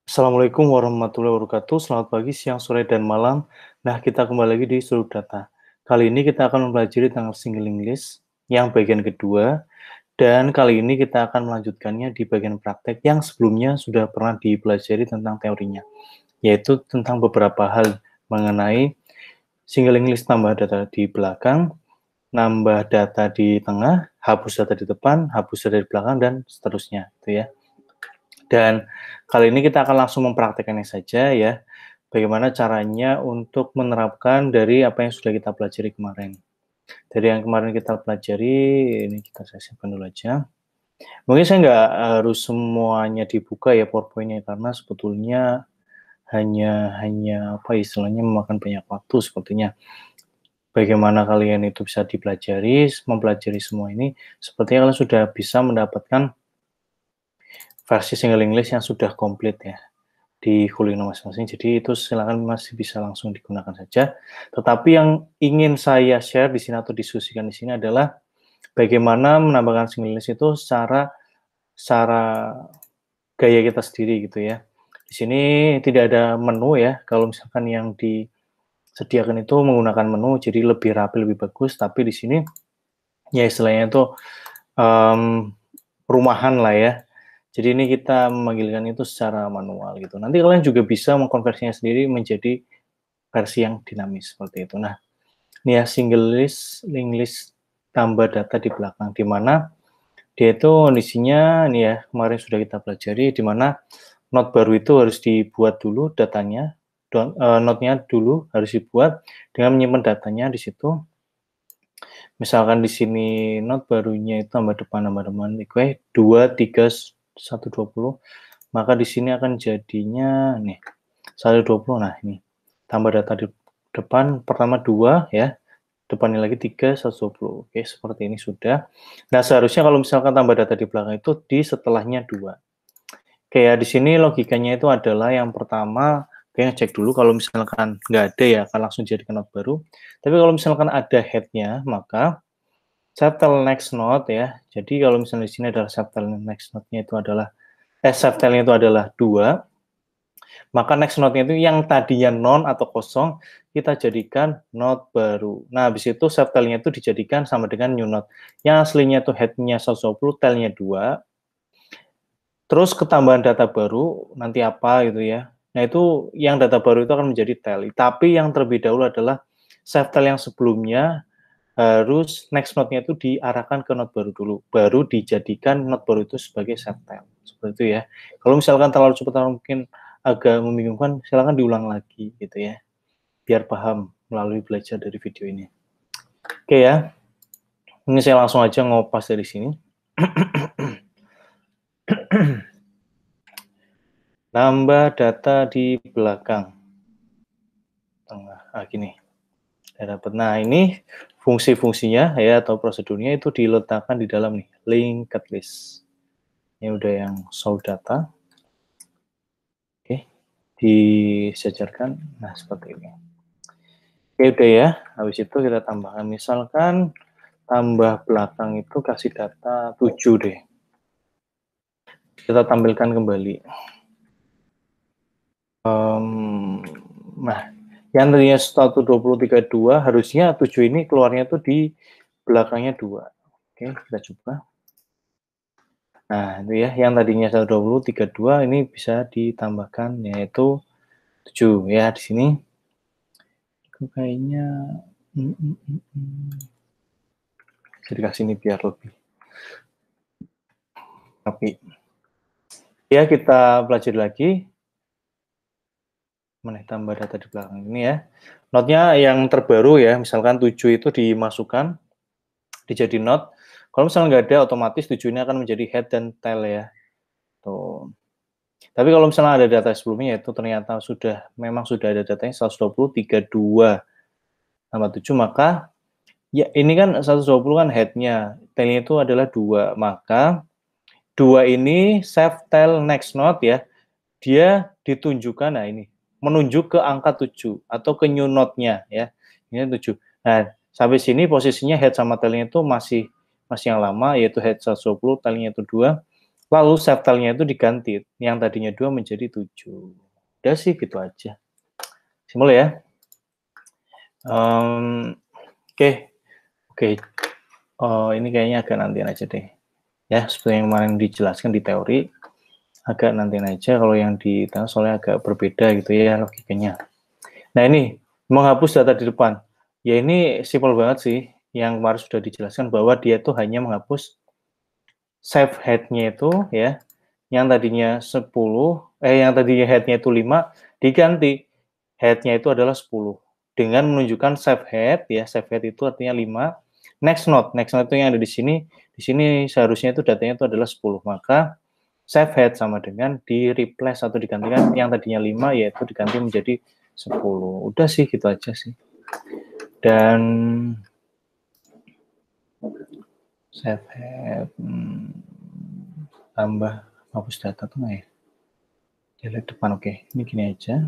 Assalamualaikum warahmatullahi wabarakatuh. Selamat pagi, siang, sore, dan malam. Nah, kita kembali lagi di Sudut Data. Kali ini kita akan mempelajari tentang single English yang bagian kedua, dan kali ini kita akan melanjutkannya di bagian praktek yang sebelumnya sudah pernah dipelajari tentang teorinya, yaitu tentang beberapa hal mengenai single English tambah data di belakang, nambah data di tengah, hapus data di depan, hapus data di belakang, dan seterusnya, gitu ya. Dan kali ini kita akan langsung mempraktekannya saja ya, bagaimana caranya untuk menerapkan dari apa yang sudah kita pelajari kemarin. Dari yang kemarin kita pelajari, ini saya simpan dulu aja. Mungkin saya nggak harus semuanya dibuka ya PowerPoint-nya, karena sebetulnya hanya apa istilahnya memakan banyak waktu sepertinya. Bagaimana kalian itu bisa dipelajari, mempelajari semua ini, sepertinya kalian sudah bisa mendapatkan versi single English yang sudah komplit ya di Kulino masing-masing. Jadi itu silakan masih bisa langsung digunakan saja. Tetapi yang ingin saya share di sini atau diskusikan di sini adalah bagaimana menambahkan single English itu secara gaya kita sendiri gitu ya. Di sini tidak ada menu ya. Kalau misalkan yang disediakan itu menggunakan menu, jadi lebih rapi, lebih bagus. Tapi di sini ya istilahnya itu rumahan lah ya. Jadi ini kita memanggilkan itu secara manual gitu. Nanti kalian juga bisa mengkonversinya sendiri menjadi versi yang dinamis seperti itu. Nah, ini ya single list tambah data di belakang, di mana dia itu kondisinya ini ya kemarin sudah kita pelajari, di mana not baru itu harus dibuat dulu datanya, notnya dulu harus dibuat dengan menyimpan datanya di situ. Misalkan di sini not barunya itu tambah depan 2, 3, 1, 20, maka di sini akan jadinya nih 120. Nah, ini tambah data di depan pertama 2 ya, depannya lagi 3, 120. Oke, seperti ini sudah. Nah, seharusnya kalau misalkan tambah data di belakang itu di setelahnya 2. Kayak di sini logikanya itu adalah yang pertama, kayaknya cek dulu kalau misalkan nggak ada ya, akan langsung jadikan not baru. Tapi kalau misalkan ada head-nya, maka subtitle next note ya. Jadi kalau misalnya di sini adalah subtitle next note-nya itu adalah subtitle-nya itu adalah 2, maka next note-nya itu yang tadinya non atau kosong kita jadikan note baru. Nah, habis itu subtitle-nya itu dijadikan sama dengan new note. Yang aslinya itu head-nya 120, tail-nya 2. Terus ketambahan data baru nanti apa gitu ya. Nah, itu yang data baru itu akan menjadi tail. Tapi yang terlebih dahulu adalah subtitle yang sebelumnya harus next note-nya itu diarahkan ke note baru dulu, baru dijadikan note baru itu sebagai subtitle. Seperti itu ya. Kalau misalkan terlalu cepat atau mungkin agak membingungkan, silakan diulang lagi gitu ya, biar paham melalui belajar dari video ini. Oke ya, ini saya langsung aja ngopas dari sini. Nambah data di belakang. Tengah, gini. Saya dapat. Nah, ini fungsi-fungsinya ya atau prosedurnya itu diletakkan di dalam nih, linked list. Ini udah yang show data. Oke, disejarkan. Nah, seperti ini. Oke, udah ya. Habis itu kita tambahkan. Misalkan tambah belakang itu kasih data 7 deh. Kita tampilkan kembali. Nah, yang tadinya 12032 harusnya 7 ini keluarnya tuh di belakangnya 2. Oke, kita coba. Nah, itu ya, yang tadinya 12032 ini bisa ditambahkan yaitu 7 ya di sini. Kayaknya bisa dikasih ini biar lebih rapi. Ya, kita pelajari lagi. Mana tambah data di belakang ini ya. Notnya yang terbaru ya, misalkan 7 itu dimasukkan, dijadi not. Kalau misalnya nggak ada, otomatis 7 ini akan menjadi head dan tail ya. Tuh. Tapi kalau misalnya ada data sebelumnya, itu ternyata memang sudah ada datanya 12032 tambah 7, maka ya ini kan 120 kan head-nya, tail-nya itu adalah 2, maka 2 ini save tail next note ya, dia ditunjukkan, nah ini, menunjuk ke angka 7 atau ke new note-nya ya, ini 7. Nah, sampai sini posisinya head sama tail-nya itu masih yang lama, yaitu head 120, tail-nya itu 2. Lalu septelnya itu diganti, yang tadinya 2 menjadi 7. Udah sih gitu aja. Simpel ya. Oke, oke. Ini kayaknya agak nantian aja deh. Ya, seperti yang kemarin dijelaskan di teori, agak nantian aja. Kalau yang di tengah soalnya agak berbeda gitu ya logikanya. Nah ini, menghapus data di depan. Ya ini simpel banget sih. Yang kemarin sudah dijelaskan bahwa dia tuh hanya menghapus save head-nya itu ya, yang tadinya 10, yang tadinya head-nya itu 5, diganti head-nya itu adalah 10. Dengan menunjukkan save head, ya, save head itu artinya 5, next node itu yang ada di sini seharusnya itu datanya itu adalah 10, maka save head sama dengan di-replace atau digantikan yang tadinya 5, yaitu diganti menjadi 10. Udah sih, gitu aja sih. Dan save head, tambah hapus data tuh nggak ya? Delete depan, oke. Ini gini aja.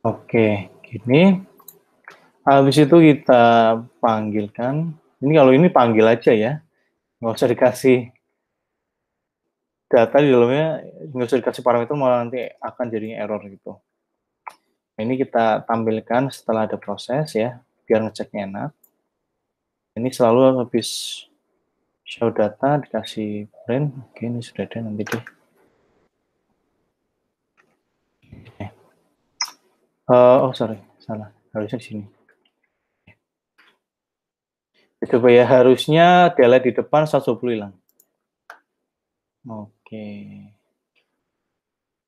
Oke, gini. Habis itu kita panggilkan. Ini kalau ini panggil aja ya. Nggak usah dikasih data di dalamnya, nggak usah dikasih parameter, malah nanti akan jadinya error gitu. Nah, ini kita tampilkan setelah ada proses ya, biar ngeceknya enak. Ini selalu habis show data, dikasih print. Oke, ini sudah ada nanti deh. Oh, sorry, salah. Harusnya di sini. Coba ya, harusnya delete di depan 120 hilang. Oke.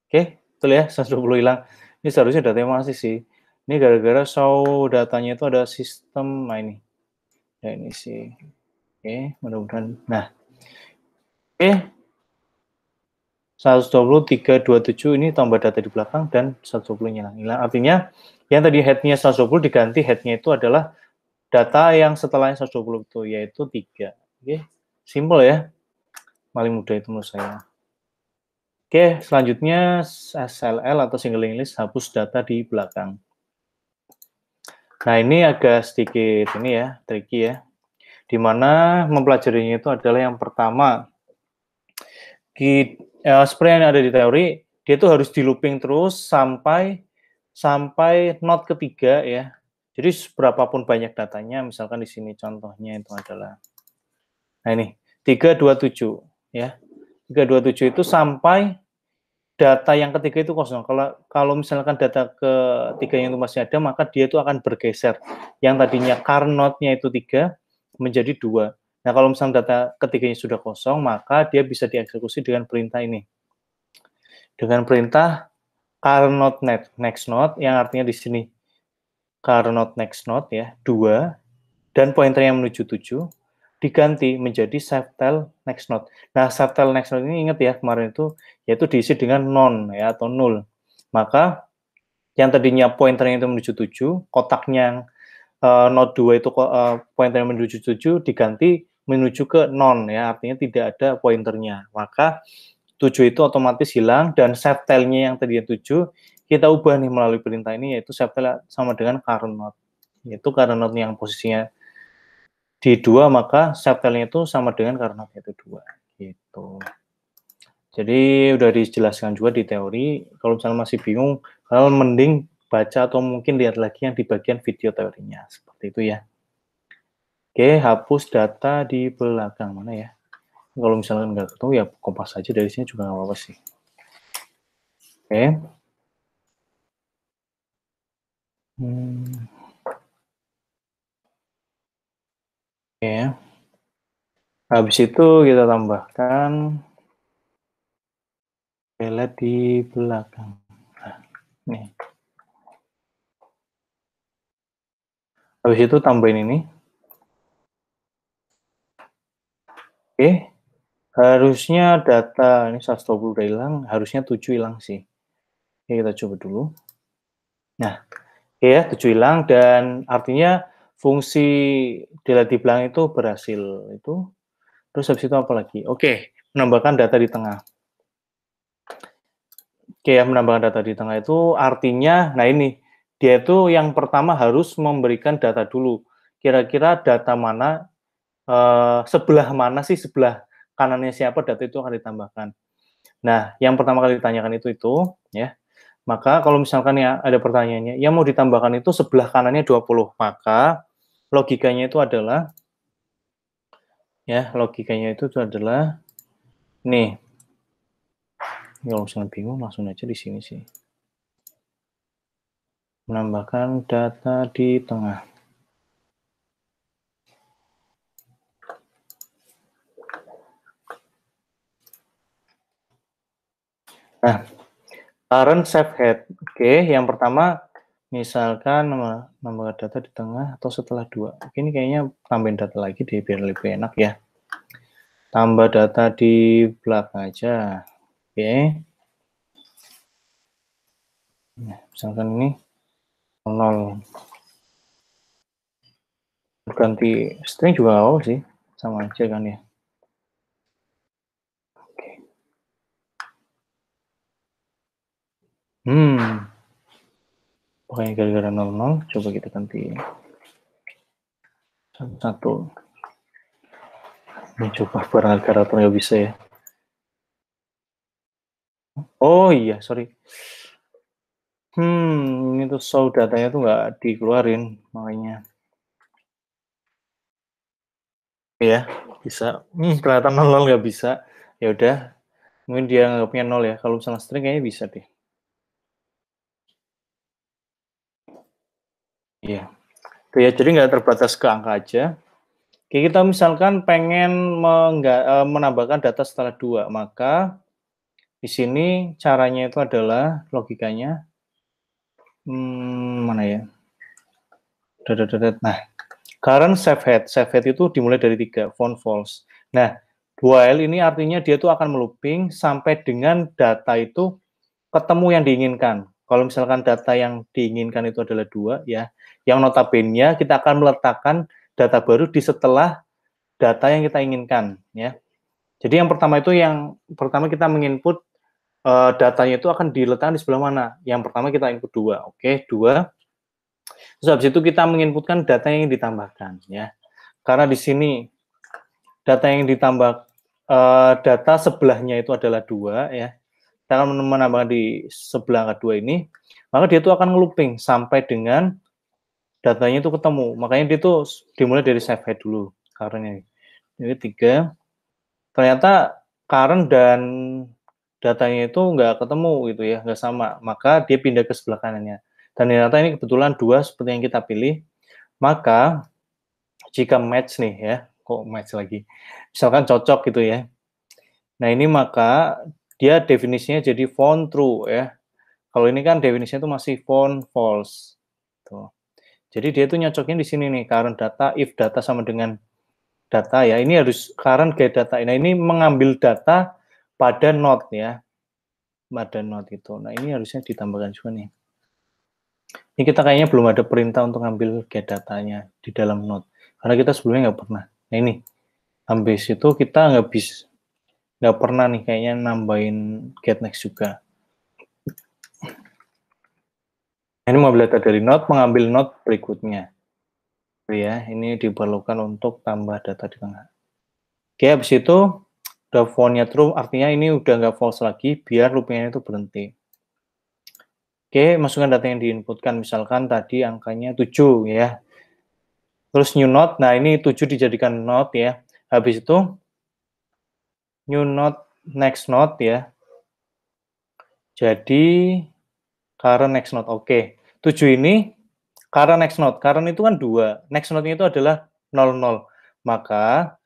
Oke, betul ya, 120 hilang. Ini seharusnya datanya masih sih. Ini gara-gara show datanya itu ada sistem, nah ini. Ya ini sih. Oke, mudah-mudahan. Nah, oke. 120, 327 ini tambah data di belakang dan 120 hilang. Artinya, yang tadi head-nya 120 diganti head-nya itu adalah data yang setelahnya 120 itu, yaitu 3. Oke, simple ya. Paling mudah itu menurut saya. Oke, selanjutnya SLL atau single list hapus data di belakang. Nah, ini agak sedikit ini ya, tricky ya. Di mana mempelajarinya itu adalah yang pertama, seperti yang ada di teori, dia itu harus di looping terus sampai node ketiga ya. Jadi berapapun banyak datanya, misalkan di sini contohnya itu adalah, nah ini 327 ya. 327 itu sampai data yang ketiga itu kosong. Kalau misalkan data ketiga yang itu masih ada, maka dia itu akan bergeser. Yang tadinya car node-nya itu 3 menjadi 2. Nah, kalau misalnya data ketiganya sudah kosong, maka dia bisa dieksekusi dengan perintah ini. Dengan perintah car node next node, yang artinya di sini car node next node ya, 2, dan pointernya menuju 7, diganti menjadi septel next node. Nah, septel next node ini ingat ya, kemarin itu yaitu diisi dengan non ya atau 0. Maka yang tadinya pointernya itu menuju 7, kotaknya yang node 2 itu pointernya menuju 7 diganti menuju ke non ya, artinya tidak ada pointernya. Maka 7 itu otomatis hilang dan septelnya yang tadinya 7 kita ubah nih melalui perintah ini, yaitu septel sama dengan car node. Yaitu car node yang posisinya di 2, maka septelnya itu sama dengan car node itu 2 gitu. Jadi udah dijelaskan juga di teori. Kalau misalnya masih bingung, kalian mending baca atau mungkin lihat lagi yang di bagian video teorinya. Seperti itu ya. Oke, hapus data di belakang mana ya. Kalau misalnya nggak ketemu ya kompas aja dari sini juga nggak apa-apa sih. Oke. Oke. Habis itu kita tambahkan pelet di belakang. Nah, nih. Habis itu tambahin ini. Oke. Harusnya data ini 120 udah hilang, harusnya 7 hilang sih. Oke, kita coba dulu. Nah, ya 7 hilang dan artinya fungsi delete di belakang itu berhasil itu. Terus habis itu apa lagi? Oke, menambahkan data di tengah. Oke, ya menambahkan data di tengah itu artinya, nah ini dia itu yang pertama harus memberikan data dulu. kira-kira data mana, sebelah mana sih, sebelah kanannya siapa data itu akan ditambahkan. Nah, yang pertama kali ditanyakan itu, ya. Maka kalau misalkan ya ada pertanyaannya, yang mau ditambahkan itu sebelah kanannya 20, maka logikanya itu adalah, ya, logikanya itu adalah, nih, kalau misalnya bingung langsung aja di sini sih. Menambahkan data di tengah. Nah, current save head. Oke, yang pertama misalkan nambah data di tengah atau setelah 2. Ini kayaknya tambahin data lagi deh biar lebih enak ya. Tambah data di belakang aja. Oke. Nah, misalkan ini 0. Ganti string juga apa sih? Sama aja kan ya. Oke. Pokoknya gara-gara 00, coba kita ganti 1. Ini coba barang operator nggak bisa ya. Oh iya, sorry. Ini tuh show datanya tuh nggak dikeluarin, makanya. Ya, bisa. Ternyata 00 nggak bisa. Ya udah, mungkin dia nganggapnya 0 ya. Kalau misalnya string kayaknya bisa deh. Iya. Tuh ya, jadi nggak terbatas ke angka aja. Oke, kita misalkan pengen menambahkan data setelah 2, maka di sini caranya itu adalah logikanya, mana ya? Nah, current save head. Save head itu dimulai dari 3, found false. Nah, while ini artinya dia tuh akan melooping sampai dengan data itu ketemu yang diinginkan. Kalau misalkan data yang diinginkan itu adalah 2, ya, yang notabene kita akan meletakkan data baru di setelah data yang kita inginkan, ya. Jadi yang pertama kita menginput datanya itu akan diletakkan di sebelah mana. Yang pertama kita input 2, oke, 2. Terus habis itu kita menginputkan data yang ditambahkan, ya. Karena di sini data yang ditambah, data sebelahnya itu adalah 2, ya. Kita akan menambahkan di sebelah angka 2 ini, maka dia itu akan nge-looping sampai dengan datanya itu ketemu. Makanya dia itu dimulai dari save head dulu, current-nya. Jadi 3, ternyata current dan datanya itu nggak ketemu gitu ya, nggak sama. Maka dia pindah ke sebelah kanannya. Dan ternyata ini kebetulan 2 seperti yang kita pilih. Maka jika match nih ya, kok match lagi. Misalkan cocok gitu ya. Nah, ini maka dia definisinya jadi found true ya. Kalau ini kan definisinya itu masih found false. Tuh. Jadi dia itu nyocoknya di sini nih, current data, if data sama dengan data ya. Ini harus current get data. Nah, ini mengambil data pada node ya. Pada node itu. Nah, ini harusnya ditambahkan juga nih. Ini kita kayaknya belum ada perintah untuk ngambil get datanya di dalam node. Karena kita sebelumnya nggak pernah. Nah, ini. Habis itu kita nggak pernah nih kayaknya nambahin get next juga. Ini mengambil data dari node, mengambil node berikutnya. Ya, ini diperlukan untuk tambah data di tengah. Oke, habis itu udah found-nya true, artinya ini udah nggak false lagi, biar looping-nya itu berhenti. Oke, masukkan data yang diinputkan, misalkan tadi angkanya 7 ya. Terus new node, nah ini 7 dijadikan node ya. Habis itu new node, next node ya. Jadi current next node, oke. 7 ini current next node, current itu kan 2, next node-nya itu adalah 00. Maka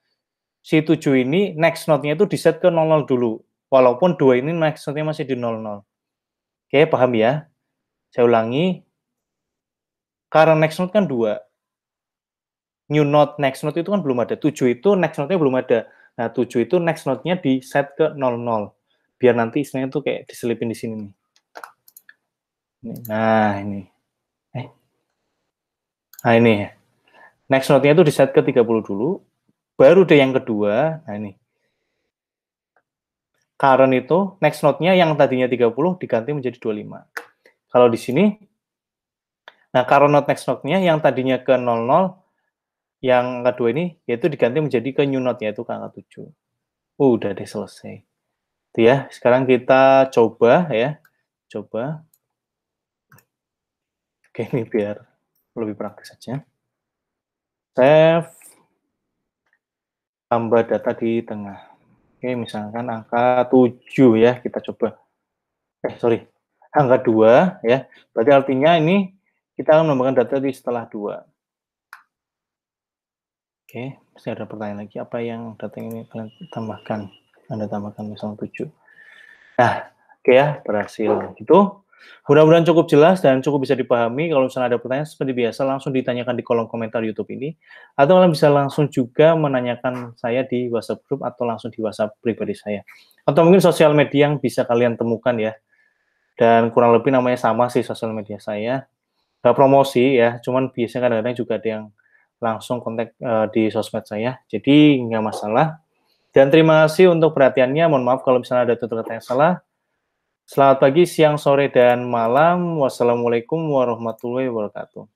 si 7 ini next node-nya itu diset ke 00 dulu. Walaupun 2 ini next node-nya masih di 00. Oke, paham ya? Saya ulangi. Current next node kan 2. New node next node itu kan belum ada. 7 itu next node-nya belum ada. Nah, 7 itu next node-nya di set ke 00. Biar nanti istilahnya tuh kayak diselipin di sini nih. Nah, ini. Nah, ini. Next node-nya itu di set ke 30 dulu. Baru deh yang kedua. Nah, ini. Current itu next node-nya yang tadinya 30 diganti menjadi 25. Kalau di sini, nah current node next node-nya yang tadinya ke 00 Yang angka 2 ini, yaitu diganti menjadi ke new node, yaitu ke angka 7. Udah deh selesai. Itu ya, sekarang kita coba ya, coba. Oke, ini biar lebih praktis saja. Save, tambah data di tengah. Oke, misalkan angka 7 ya, kita coba. Sorry, angka 2 ya, berarti artinya ini kita akan menambahkan data di setelah 2. Oke, masih ada pertanyaan lagi, apa yang data ini kalian tambahkan? Anda tambahkan misalnya 7. Nah, oke ya, berhasil. Gitu. Mudah-mudahan cukup jelas dan cukup bisa dipahami. Kalau misalnya ada pertanyaan seperti biasa, langsung ditanyakan di kolom komentar YouTube ini. Atau kalian bisa langsung juga menanyakan saya di WhatsApp group atau langsung di WhatsApp pribadi saya. Atau mungkin sosial media yang bisa kalian temukan ya. Dan kurang lebih namanya sama sih sosial media saya. Nggak promosi ya, cuman biasanya kadang-kadang juga ada yang langsung kontak di sosmed saya. Jadi nggak masalah. Dan terima kasih untuk perhatiannya. Mohon maaf kalau misalnya ada tutur kata yang salah. Selamat pagi, siang, sore, dan malam. Wassalamualaikum warahmatullahi wabarakatuh.